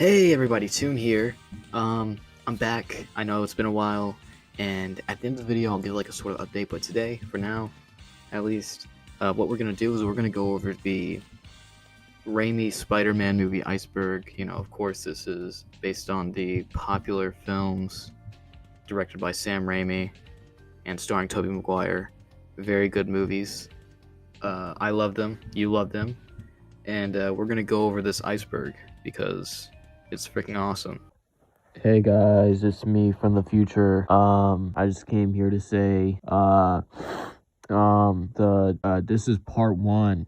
Hey everybody, Toon here. I'm back. I know it's been a while, and at the end of the video, I'll give like a sort of update. But today, for now, at least, what we're gonna do is we're gonna go over the Raimi Spider-Man movie Iceberg. Of course, this is based on the popular films directed by Sam Raimi and starring Tobey Maguire. Very good movies. I love them. You love them, and we're gonna go over this Iceberg because it's freaking awesome. Hey guys, it's me from the future. I just came here to say, this is part one.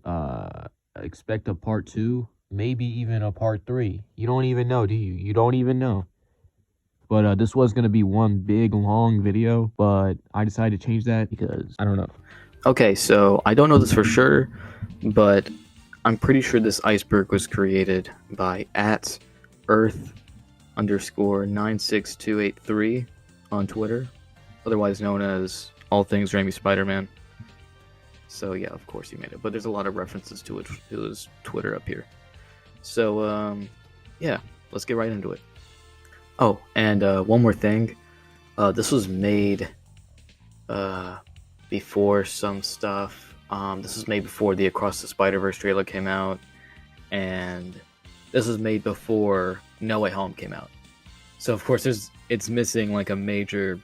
Expect a part two, maybe even a part three. You don't even know, do you? You don't even know. But this was gonna be one big long video, but I decided to change that because I don't know. Okay, so I don't know this for sure, but I'm pretty sure this iceberg was created by at Earth underscore 96283 on Twitter, otherwise known as All Things Raimi Spider-Man. So yeah, of course he made it, but there's a lot of references to his Twitter up here. So yeah, let's get right into it. Oh, and one more thing, this was made before some stuff. This was made before the Across the Spider-Verse trailer came out, and this was made before No Way Home came out. So of course, it's missing like a major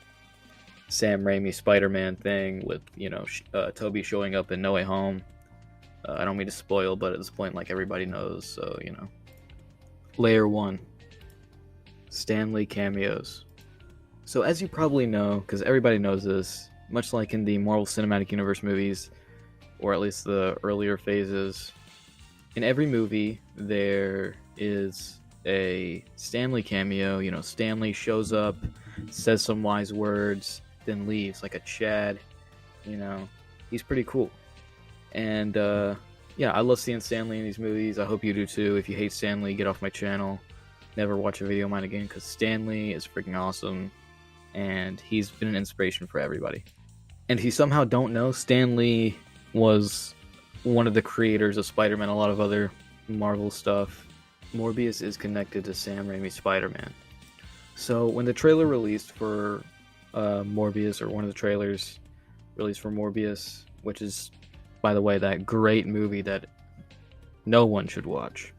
Sam Raimi Spider-Man thing with Tobey showing up in No Way Home. I don't mean to spoil, but at this point, like everybody knows. So Layer 1, Stan Lee cameos. So as you probably know, because everybody knows this, much like in the Marvel Cinematic Universe movies, or at least the earlier phases, in every movie there is a Stan Lee cameo. Stan Lee shows up, says some wise words, then leaves like a Chad. He's pretty cool. And yeah, I love seeing Stan Lee in these movies. I hope you do too. If you hate Stan Lee, get off my channel. Never watch a video of mine again, because Stan Lee is freaking awesome, and he's been an inspiration for everybody. And if you somehow don't know, Stan Lee was one of the creators of Spider-Man, a lot of other Marvel stuff. Morbius is connected to Sam Raimi's Spider-Man. So when the trailer released for Morbius, or one of the trailers released for Morbius, which is, by the way, that great movie that no one should watch.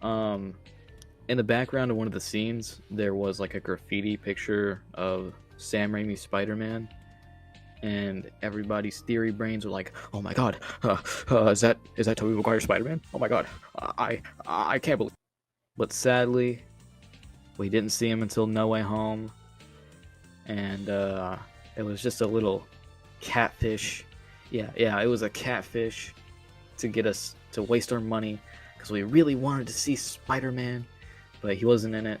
In the background of one of the scenes, there was like a graffiti picture of Sam Raimi's Spider-Man, and everybody's theory brains were like, "Oh my god, is that Tobey Maguire's Spider-Man? Oh my god, I can't believe." But sadly, we didn't see him until No Way Home, and it was just a little catfish. Yeah, it was a catfish to get us to waste our money because we really wanted to see Spider-Man, but he wasn't in it.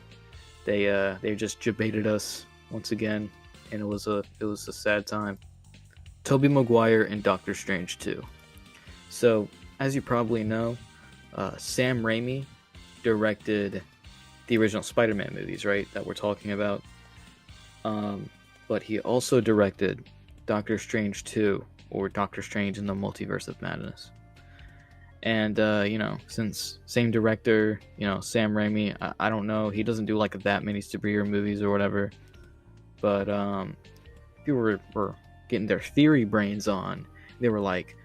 They just debated us once again, and it was a sad time. Tobey Maguire and Doctor Strange 2. So, as you probably know, Sam Raimi directed the original Spider-Man movies, right, that we're talking about. But he also directed Doctor Strange 2, or Doctor Strange in the Multiverse of Madness. And, since same director, Sam Raimi, I don't know, he doesn't do like that many superhero movies or whatever. But people were getting their theory brains on. They were like,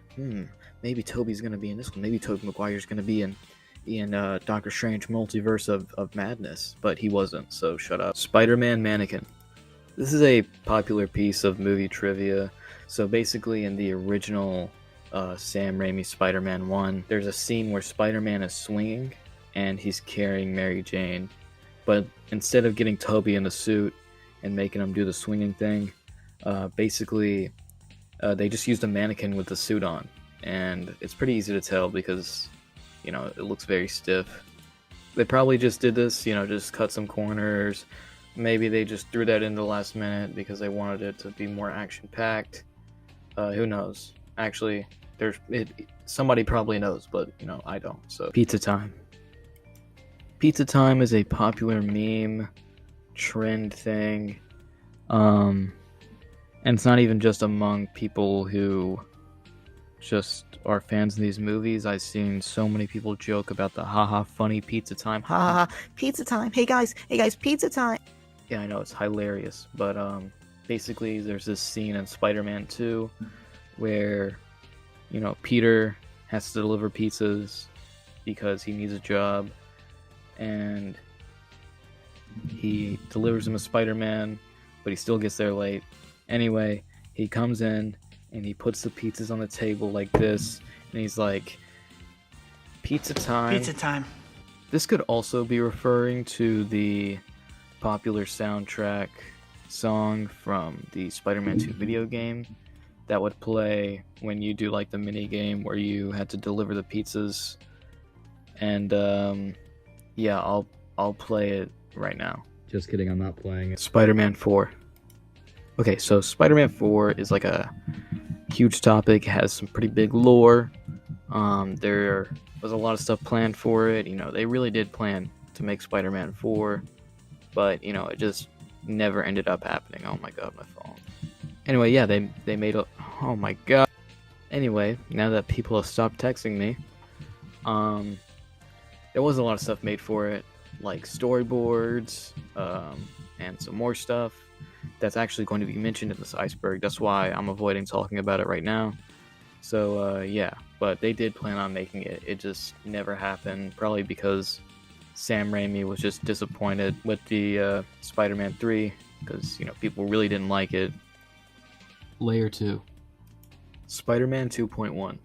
maybe Tobey's gonna be in this one. Maybe Tobey Maguire's gonna be in Doctor Strange Multiverse of Madness, but he wasn't. So shut up. Spider-Man Mannequin. This is a popular piece of movie trivia. So basically, in the original Sam Raimi Spider-Man 1, there's a scene where Spider-Man is swinging and he's carrying Mary Jane, but instead of getting Tobey in the suit and making him do the swinging thing, basically they just used a mannequin with the suit on, and it's pretty easy to tell because it looks very stiff. They probably just did this, just cut some corners. Maybe they just threw that in the last minute because they wanted it to be more action packed. Who knows? Actually, somebody probably knows, but I don't. So Pizza Time. Pizza Time is a popular meme trend thing. And it's not even just among people who just are fans of these movies. I've seen so many people joke about the haha funny pizza time. Ha ha ha, pizza time. Hey guys, pizza time. Yeah, I know it's hilarious, but basically there's this scene in Spider-Man 2 where, you know, Peter has to deliver pizzas because he needs a job, and he delivers him a Spider-Man, but he still gets there late. Anyway, he comes in and he puts the pizzas on the table like this, and he's like, pizza time. Pizza time. This could also be referring to the popular soundtrack song from the Spider-Man 2 video game that would play when you do like the mini game where you had to deliver the pizzas. And yeah, I'll play it right now. Just kidding, I'm not playing it. Spider-Man 4. Okay, so Spider-Man 4 is like a huge topic, has some pretty big lore. There was a lot of stuff planned for it. You know, they really did plan to make Spider-Man 4, but you know, it just never ended up happening. Oh my god, my phone. Anyway, yeah, they made a. Oh my god. Anyway, now that people have stopped texting me, there was a lot of stuff made for it, like storyboards, and some more stuff that's actually going to be mentioned in this iceberg. That's why I'm avoiding talking about it right now. So yeah, but they did plan on making it. It just never happened, probably because Sam Raimi was just disappointed with the Spider-Man 3, because, you know, people really didn't like it. Layer 2. Spider-Man 2.1.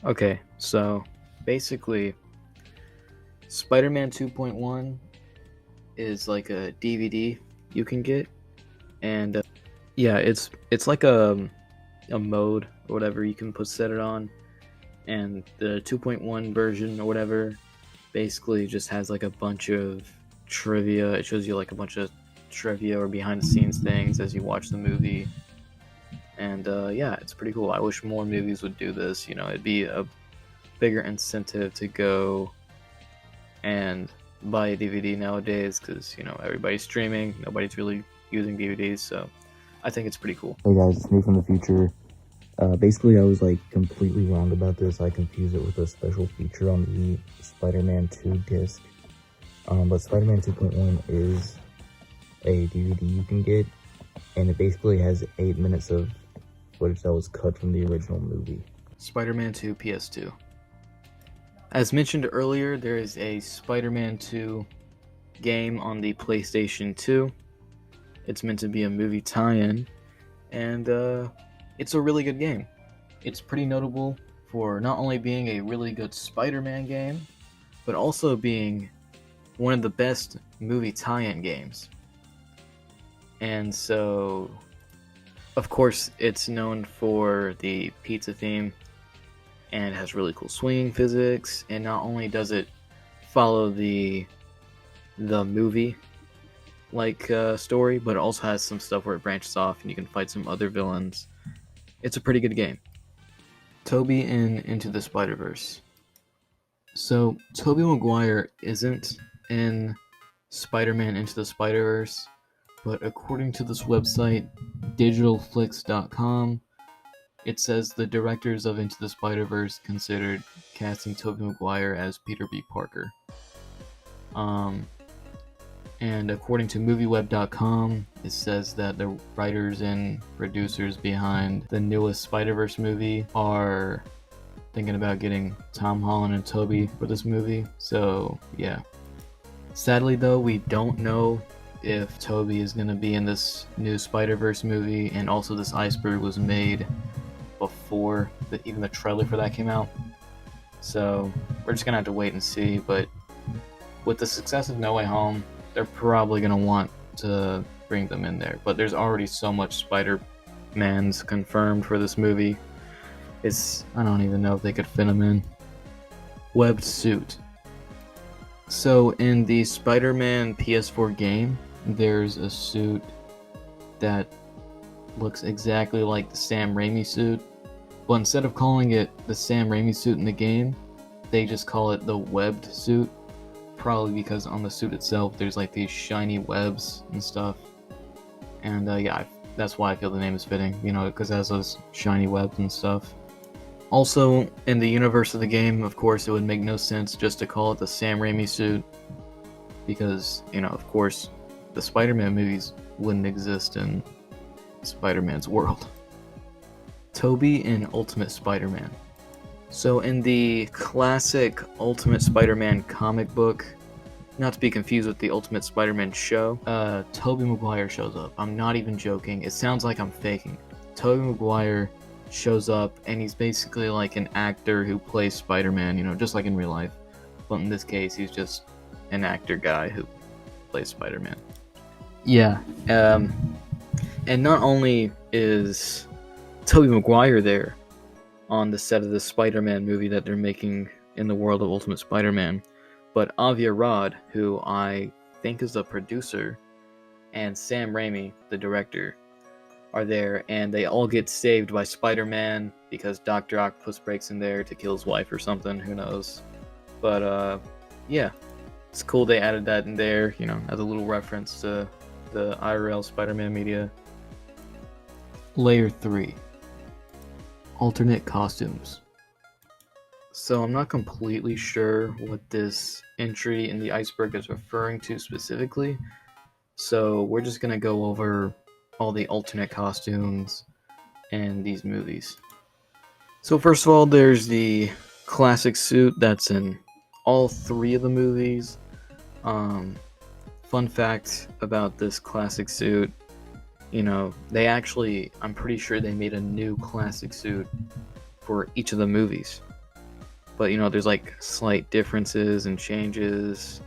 Okay, so basically, Spider-Man 2.1 is like a DVD you can get, and yeah, it's like a mode or whatever you can set it on, and the 2.1 version or whatever basically just has like a bunch of trivia. It shows you like a bunch of trivia or behind the scenes things as you watch the movie, and yeah, it's pretty cool. I wish more movies would do this. You know, it'd be a bigger incentive to go and buy a DVD nowadays, because, you know, everybody's streaming, nobody's really using DVDs, so I think it's pretty cool. Hey guys, it's me from the future. Basically, I was like completely wrong about this. I confused it with a special feature on the Spider-Man 2 disc. But Spider-Man 2.1 is a DVD you can get, and it basically has 8 minutes of footage that was cut from the original movie. Spider-Man 2 PS2. As mentioned earlier, there is a Spider-Man 2 game on the PlayStation 2. It's meant to be a movie tie-in, and it's a really good game. It's pretty notable for not only being a really good Spider-Man game, but also being one of the best movie tie-in games. And so, of course, it's known for the pizza theme, and it has really cool swinging physics, and not only does it follow the movie like story, but it also has some stuff where it branches off and you can fight some other villains. It's a pretty good game. Tobey in Into the Spider-Verse. So Tobey Maguire isn't in Spider-Man Into the Spider-Verse, but according to this website, digitalflix.com, it says the directors of Into the Spider-Verse considered casting Tobey Maguire as Peter B. Parker. And according to MovieWeb.com, it says that the writers and producers behind the newest Spider-Verse movie are thinking about getting Tom Holland and Tobey for this movie. So, yeah. Sadly, though, we don't know if Tobey is going to be in this new Spider-Verse movie, and also this Iceberg was made before even the trailer for that came out. So, we're just going to have to wait and see, but with the success of No Way Home, they're probably going to want to bring them in there. But there's already so much Spider-Mans confirmed for this movie. I don't even know if they could fit them in. Webbed suit. So in the Spider-Man PS4 game, there's a suit that looks exactly like the Sam Raimi suit. But instead of calling it the Sam Raimi suit in the game, they just call it the webbed suit. Probably because on the suit itself there's like these shiny webs and stuff, and yeah, that's why I feel the name is fitting, you know, because it has those shiny webs and stuff. Also, in the universe of the game, of course, it would make no sense just to call it the Sam Raimi suit, because, of course, the Spider-Man movies wouldn't exist in Spider-Man's world. Tobey in Ultimate Spider-Man. So in the classic Ultimate Spider-Man comic book, not to be confused with the Ultimate Spider-Man show, Tobey Maguire shows up. I'm not even joking. It sounds like I'm faking. Tobey Maguire shows up, and he's basically like an actor who plays Spider-Man, just like in real life. But in this case, he's just an actor guy who plays Spider-Man. Yeah, and not only is Tobey Maguire there on the set of the Spider-Man movie that they're making in the world of Ultimate Spider-Man, but Avi Arad, who I think is the producer, and Sam Raimi, the director, are there, and they all get saved by Spider-Man because Dr. Octopus breaks in there to kill his wife or something, who knows. But, yeah, it's cool they added that in there, as a little reference to the IRL Spider-Man media. Layer 3. Alternate costumes. So I'm not completely sure what this entry in the Iceberg is referring to specifically, so we're just going to go over all the alternate costumes in these movies. So first of all, there's the classic suit that's in all 3 of the movies. Fun fact about this classic suit, they actually, I'm pretty sure they made a new classic suit for each of the movies. But, there's like slight differences and changes.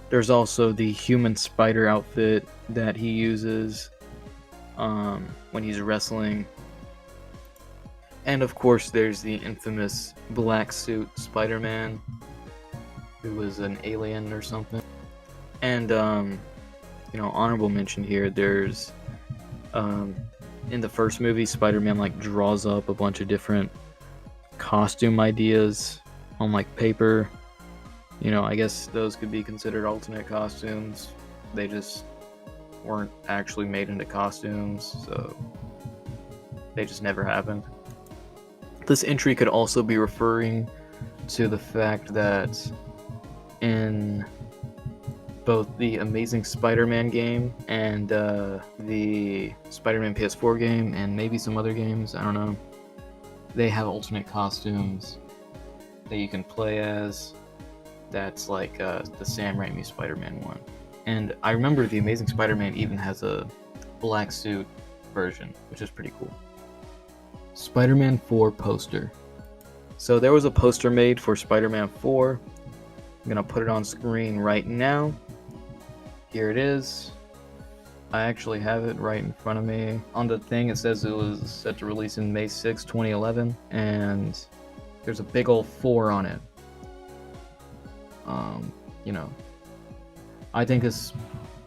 There's also the human spider outfit that he uses when he's wrestling. And of course, there's the infamous black suit Spider-Man, who was an alien or something. And, honorable mention here, there's, in the first movie, Spider-Man, draws up a bunch of different costume ideas on, paper. I guess those could be considered alternate costumes. They just weren't actually made into costumes, so they just never happened. This entry could also be referring to the fact that in both the Amazing Spider-Man game and the Spider-Man PS4 game, and maybe some other games, I don't know, they have alternate costumes that you can play as. That's like the Sam Raimi Spider-Man one. And I remember the Amazing Spider-Man even has a black suit version, which is pretty cool. Spider-Man 4 poster. So there was a poster made for Spider-Man 4. I'm gonna put it on screen right now. Here it is. I actually have it right in front of me. On the thing it says it was set to release in May 6, 2011, and there's a big old 4 on it. I think this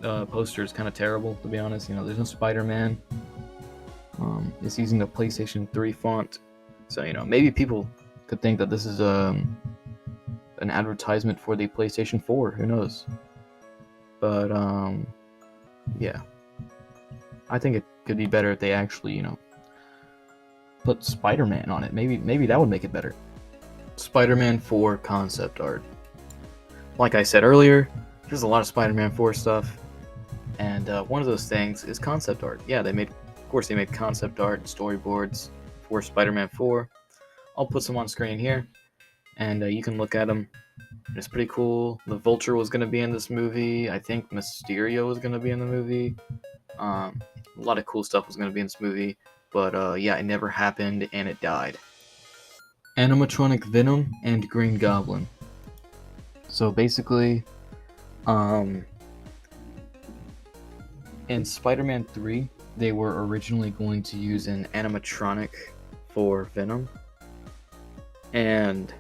poster is kind of terrible, to be honest. There's no Spider-Man. It's using the PlayStation 3 font, so maybe people could think that this is an advertisement for the PlayStation 4. Who knows? But yeah, I think it could be better if they actually put Spider-Man on it. Maybe that would make it better. Spider-Man 4 concept art. Like I said earlier, there's a lot of Spider-Man 4 stuff, and one of those things is concept art. Yeah, they made concept art and storyboards for Spider-Man 4. I'll put some on screen here, and you can look at them. It's pretty cool. The Vulture was going to be in this movie. I think Mysterio was going to be in the movie. A lot of cool stuff was going to be in this movie, but yeah, it never happened, and it died. Animatronic Venom and Green Goblin. So basically, in Spider-Man 3, they were originally going to use an animatronic for Venom. And,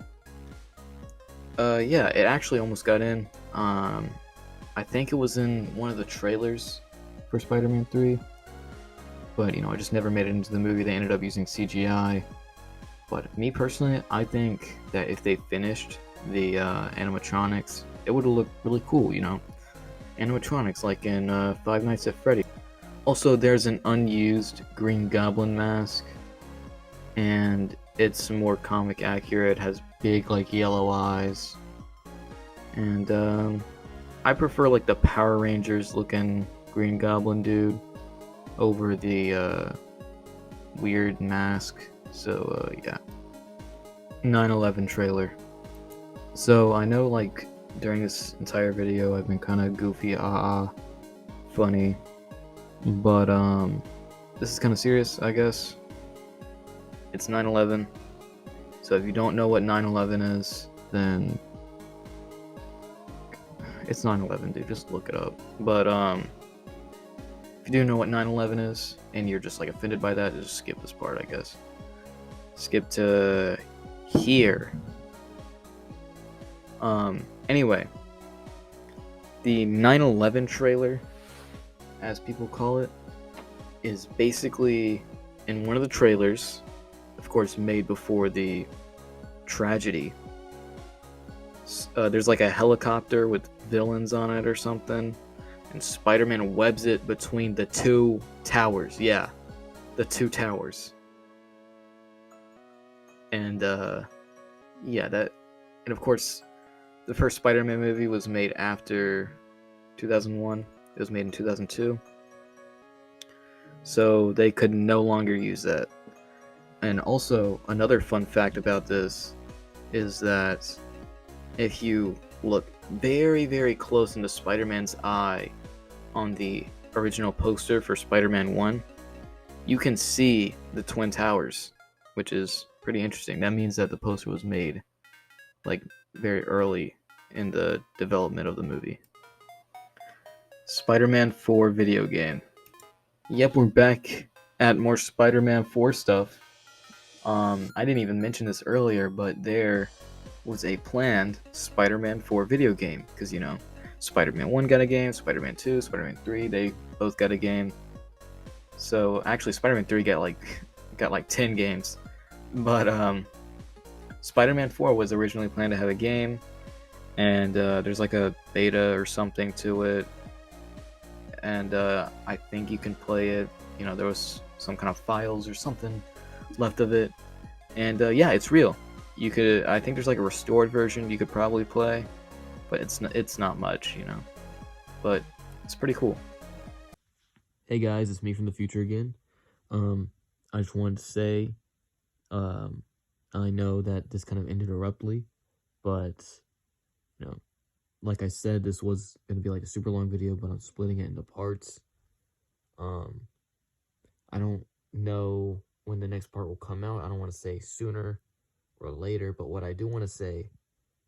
yeah, it actually almost got in. I think it was in one of the trailers for Spider-Man 3. But, it just never made it into the movie. They ended up using CGI. But me personally, I think that if they finished the animatronics, it would have looked really cool, Animatronics, like in Five Nights at Freddy's. Also, there's an unused Green Goblin mask, and it's more comic accurate, has big like yellow eyes, and I prefer like the Power Rangers looking Green Goblin dude over the weird mask. So yeah, 9/11 trailer. So I know like during this entire video I've been kind of goofy, funny, but this is kind of serious, I guess. It's 9/11. So if you don't know what 9/11 is, then it's 9/11, dude. Just look it up. But if you do know what 9/11 is and you're just like offended by that, just skip this part, I guess. Skip to here. Anyway, the 9/11 trailer, as people call it, is basically in one of the trailers, of course made before the tragedy. There's like a helicopter with villains on it or something, and Spider-Man webs it between the two towers. Yeah, the two towers. And yeah, that, and of course the first Spider-Man movie was made after 2001. It was made in 2002. So they could no longer use that. And also, another fun fact about this is that if you look very, very close into Spider-Man's eye on the original poster for Spider-Man 1, you can see the Twin Towers, which is pretty interesting. That means that the poster was made like very early in the development of the movie. Spider-Man 4 video game. Yep, we're back at more Spider-Man 4 stuff. I didn't even mention this earlier, but there was a planned Spider-Man 4 video game, because, you know, Spider-Man 1 got a game, Spider-Man 2, Spider-Man 3, they both got a game. So, actually, Spider-Man 3 got like 10 games. But, Spider-Man 4 was originally planned to have a game, and there's like a beta or something to it, and I think you can play it. You know, there was some kind of files or something left of it, and yeah, it's real. You could, I think there's like a restored version you could probably play, but it's not much, you know, but it's pretty cool. Hey guys, it's me from the future again. I just wanted to say, I know that this kind of ended abruptly, but, you know, like I said, this was going to be like a super long video, but I'm splitting it into parts. I don't know when the next part will come out. I don't want to say sooner or later, but what I do want to say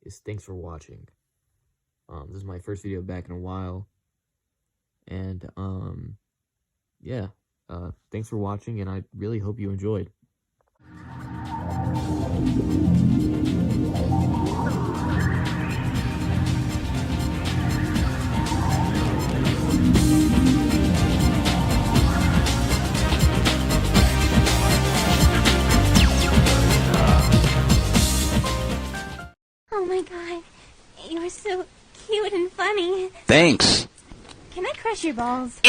is thanks for watching. This is my first video back in a while, and yeah, thanks for watching, and I really hope you enjoyed. Oh my god, you're so cute and funny. Thanks. Can I crush your balls?